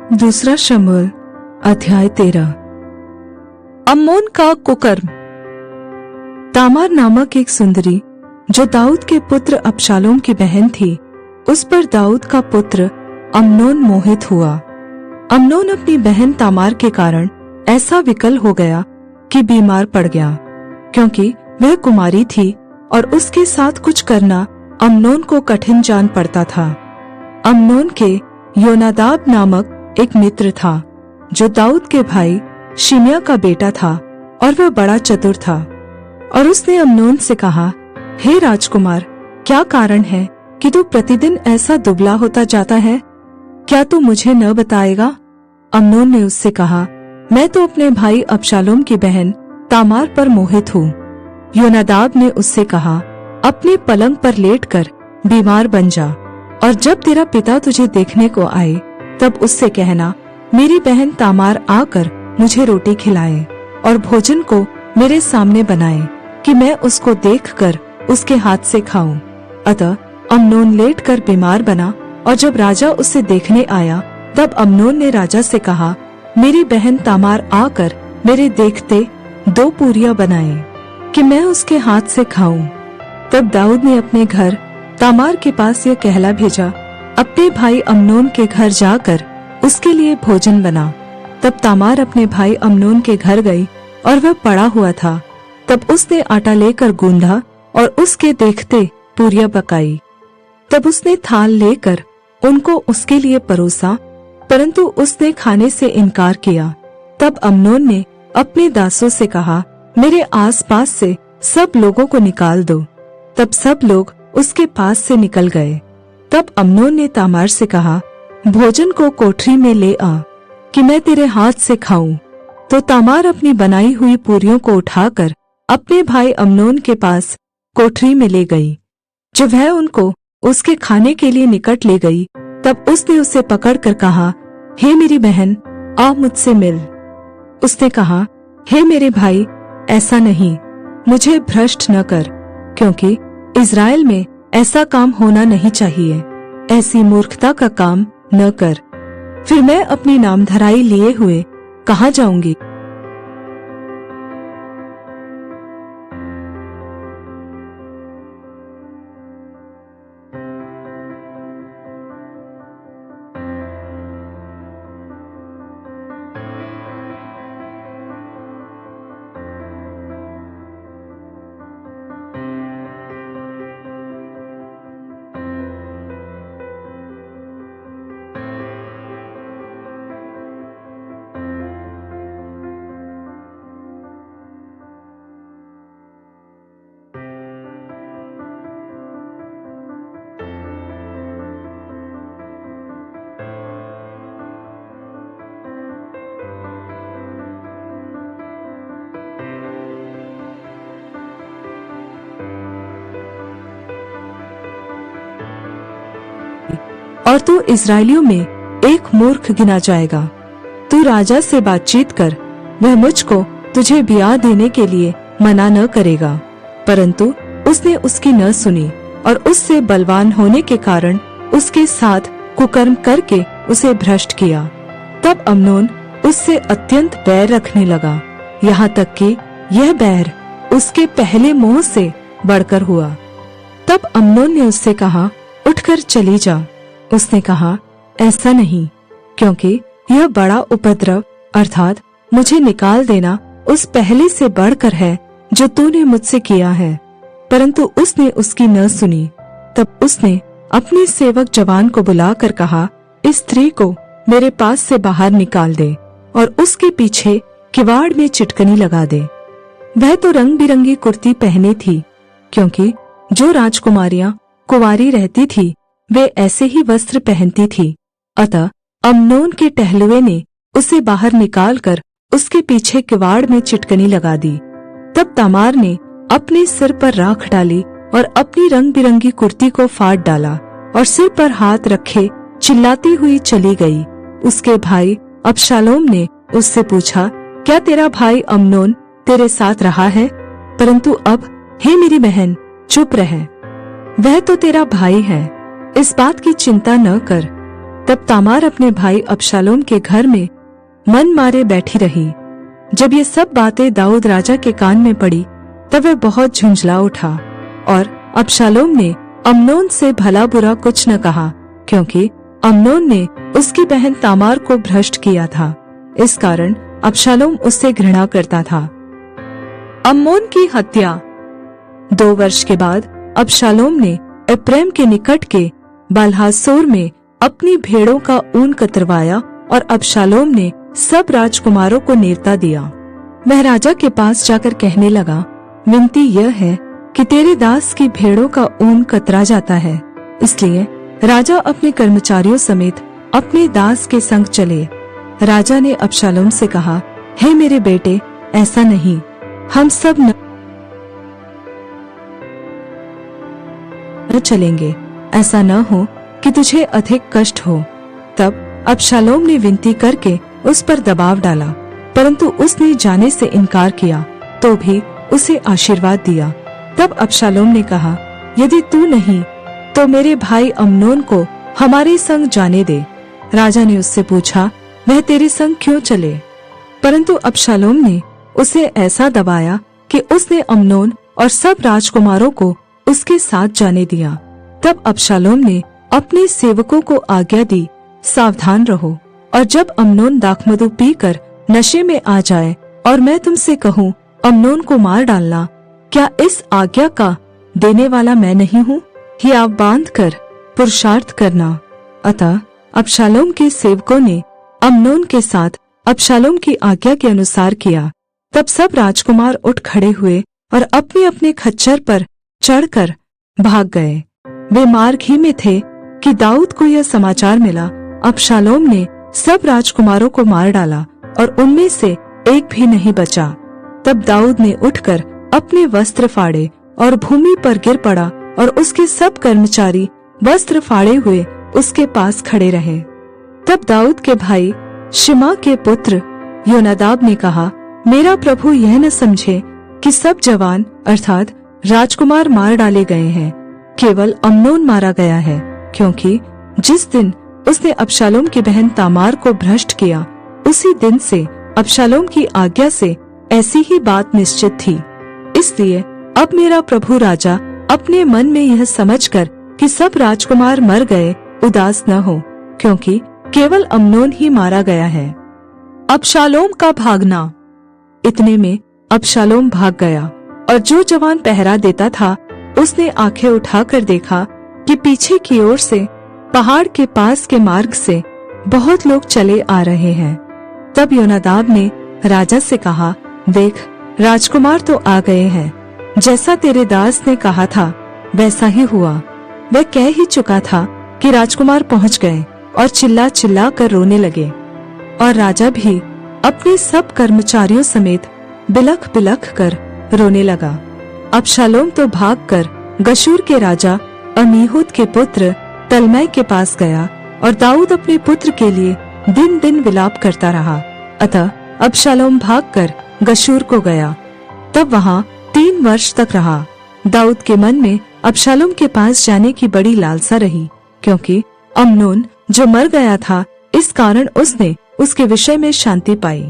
दूसरा शमूएल अध्याय 13। अम्नोन का कुकर्म। तामार नामक एक सुंदरी जो दाऊद के पुत्र अबशालोम की बहन थी, उस पर दाऊद का पुत्र अम्नोन मोहित हुआ। अम्नोन अपनी बहन तामार के कारण ऐसा विकल हो गया कि बीमार पड़ गया, क्योंकि वह कुमारी थी और उसके साथ कुछ करना अम्नोन को कठिन जान पड़ता था। अम्नोन के योनादाब नामक एक मित्र था जो दाऊद के भाई शिमया का बेटा था, और वह बड़ा चतुर था। और उसने अम्नोन से कहा, हे राजकुमार, क्या कारण है कि तू प्रतिदिन ऐसा दुबला होता जाता है? क्या तू मुझे न बताएगा? अम्नोन ने उससे कहा, मैं तो अपने भाई अबशालोम की बहन तामार पर मोहित हूँ। योनादाब ने उससे कहा, अपने पलंग पर लेटकर बीमार बन जा, और जब तेरा पिता तुझे देखने को आए तब उससे कहना, मेरी बहन तामार आकर मुझे रोटी खिलाए और भोजन को मेरे सामने बनाए कि मैं उसको देखकर उसके हाथ से खाऊं। अतः अम्नोन लेटकर बीमार बना, और जब राजा उसे देखने आया तब अम्नोन ने राजा से कहा, मेरी बहन तामार आकर मेरे देखते 2 पूरियां बनाए कि मैं उसके हाथ से खाऊं। तब दाऊद ने अपने घर तामार के पास यह कहला भेजा, अपने भाई अम्नोन के घर जाकर उसके लिए भोजन बना। तब तामार अपने भाई अम्नोन के घर गई, और वह पड़ा हुआ था। तब उसने आटा लेकर गूंधा और उसके देखते पूरियां पकाई। तब उसने थाल लेकर उनको उसके लिए परोसा, परंतु उसने खाने से इनकार किया। तब अम्नोन ने अपने दासों से कहा, मेरे आसपास से सब लोगों को निकाल दो। तब सब लोग उसके पास से निकल गए। तब अम्नोन ने तामार से कहा, भोजन को कोठरी में ले आ कि मैं तेरे हाथ से खाऊं। तो तामार अपनी बनाई हुई पूरियों को उठाकर अपने भाई अम्नोन के पास कोठरी में ले गई। जब वह उनको उसके खाने के लिए निकट ले गई, तब उसने उसे पकड़कर कहा, हे मेरी बहन, आ मुझसे मिल। उसने कहा, हे मेरे भाई, ऐसा नहीं, मुझे भ्रष्ट न कर, क्योंकि इज़राइल में ऐसा काम होना नहीं चाहिए। ऐसी मूर्खता का काम न कर। फिर मैं अपनी नामधराई लिए हुए कहाँ जाऊंगी? और तू इस्राएलियों में एक मूर्ख गिना जाएगा। तू राजा से बातचीत कर, वह मुझको तुझे ब्याह देने के लिए मना न करेगा। परंतु उसने उसकी न सुनी, और उससे बलवान होने के कारण उसके साथ कुकर्म करके उसे भ्रष्ट किया। तब अम्नोन उससे अत्यंत बैर रखने लगा, यहाँ तक कि यह बैर उसके पहले मोह से बढ़कर हुआ। तब अम्नोन ने उससे कहा, उठकर चली जा। उसने कहा, ऐसा नहीं, क्योंकि यह बड़ा उपद्रव अर्थात मुझे निकाल देना उस पहले से बढ़कर है जो तूने मुझसे किया है। परंतु उसने उसकी न सुनी। तब उसने अपने सेवक जवान को बुलाकर कहा, इस स्त्री को मेरे पास से बाहर निकाल दे और उसके पीछे किवाड़ में चिटकनी लगा दे। वह तो रंग बिरंगी कुर्ती पहने थी, क्योंकि जो राजकुमारियां कुंवारी रहती थी वे ऐसे ही वस्त्र पहनती थी। अतः अम्नोन के टहलुए ने उसे बाहर निकालकर उसके पीछे किवाड़ में चिटकनी लगा दी। तब तामार ने अपने सिर पर राख डाली और अपनी रंग बिरंगी कुर्ती को फाड़ डाला और सिर पर हाथ रखे चिल्लाती हुई चली गई। उसके भाई अबशालोम ने उससे पूछा, क्या तेरा भाई अम्नोन तेरे साथ रहा है? परंतु अब हे मेरी बहन, चुप रह, वह तो तेरा भाई है, इस बात की चिंता न कर। तब तामार अपने भाई अबशालोम के घर में मन मारे बैठी रही। जब ये सब बातें दाऊद राजा के कान में पड़ी तब वह बहुत झुंझला उठा, और अबशालोम ने अम्नोन से भला बुरा कुछ न कहा, क्योंकि अम्नोन ने उसकी बहन तामार को भ्रष्ट किया था। इस कारण अबशालोम उससे घृणा करता था। अम्नोन की हत्या। 2 वर्ष के बाद अबशालोम ने एप्रैम के निकट के बालहासोर में अपनी भेड़ों का ऊन कतरवाया, और अबशालोम ने सब राजकुमारों को नेवता दिया। वह राजा के पास जाकर कहने लगा, विनती यह है कि तेरे दास की भेड़ों का ऊन कतरा जाता है। इसलिए राजा अपने कर्मचारियों समेत अपने दास के संग चले। राजा ने अबशालोम से कहा, हे मेरे बेटे, ऐसा नहीं, हम सब न चलेंगे, ऐसा न हो कि तुझे अधिक कष्ट हो। तब अबशालोम ने विनती करके उस पर दबाव डाला, परंतु उसने जाने से इनकार किया, तो भी उसे आशीर्वाद दिया। तब अबशालोम ने कहा, यदि तू नहीं तो मेरे भाई अम्नोन को हमारे संग जाने दे। राजा ने उससे पूछा, वह तेरे संग क्यों चले? परंतु अबशालोम ने उसे ऐसा दबाया कि उसने अम्नोन और सब राजकुमारों को उसके साथ जाने दिया। तब अबशालोम ने अपने सेवकों को आज्ञा दी, सावधान रहो, और जब अम्नोन दाखमधु पीकर नशे में आ जाए और मैं तुमसे कहूँ अम्नोन को मार डालना, क्या इस आज्ञा का देने वाला मैं नहीं हूँ? हियाव बांध कर पुरुषार्थ करना। अतः अबशालोम के सेवकों ने अम्नोन के साथ अबशालोम की आज्ञा के अनुसार किया। तब सब राजकुमार उठ खड़े हुए और अपने अपने खच्चर पर चढ़कर भाग गए। वे मार्ग ही में थे कि दाऊद को यह समाचार मिला, अबशालोम ने सब राजकुमारों को मार डाला और उनमें से एक भी नहीं बचा। तब दाऊद ने उठकर अपने वस्त्र फाड़े और भूमि पर गिर पड़ा, और उसके सब कर्मचारी वस्त्र फाड़े हुए उसके पास खड़े रहे। तब दाऊद के भाई शिमा के पुत्र योनादाब ने कहा, मेरा प्रभु यह न समझे कि सब जवान अर्थात राजकुमार मार डाले गए हैं, केवल अम्नोन मारा गया है, क्योंकि जिस दिन उसने अबशालोम की बहन तामार को भ्रष्ट किया, उसी दिन से अबशालोम की आज्ञा से ऐसी ही बात निश्चित थी। इसलिए अब मेरा प्रभु राजा अपने मन में यह समझकर कि सब राजकुमार मर गए उदास न हो, क्योंकि केवल अम्नोन ही मारा गया है। अबशालोम का भागना। इतने में अबशालोम भाग गया, और जो जवान पहरा देता था उसने आंखें उठाकर देखा कि पीछे की ओर से पहाड़ के पास के मार्ग से बहुत लोग चले आ रहे हैं। तब योनादाब ने राजा से कहा, देख, राजकुमार तो आ गए हैं, जैसा तेरे दास ने कहा था वैसा ही हुआ। वह कह ही चुका था कि राजकुमार पहुंच गए, और चिल्ला चिल्ला कर रोने लगे। और राजा भी अपने सब कर्मचारियों समेत बिलख बिलख कर रोने लगा। अबशालोम तो भागकर गशूर के राजा अमीहूद के पुत्र तल्मै के पास गया, और दाऊद अपने पुत्र के लिए दिन दिन विलाप करता रहा। अतः अबशालोम भागकर गशूर को गया। तब वहां 3 वर्ष तक रहा। दाऊद के मन में अबशालोम के पास जाने की बड़ी लालसा रही, क्योंकि अम्नोन जो मर गया था, इस कारण उसने उसके विषय में शांति पाई।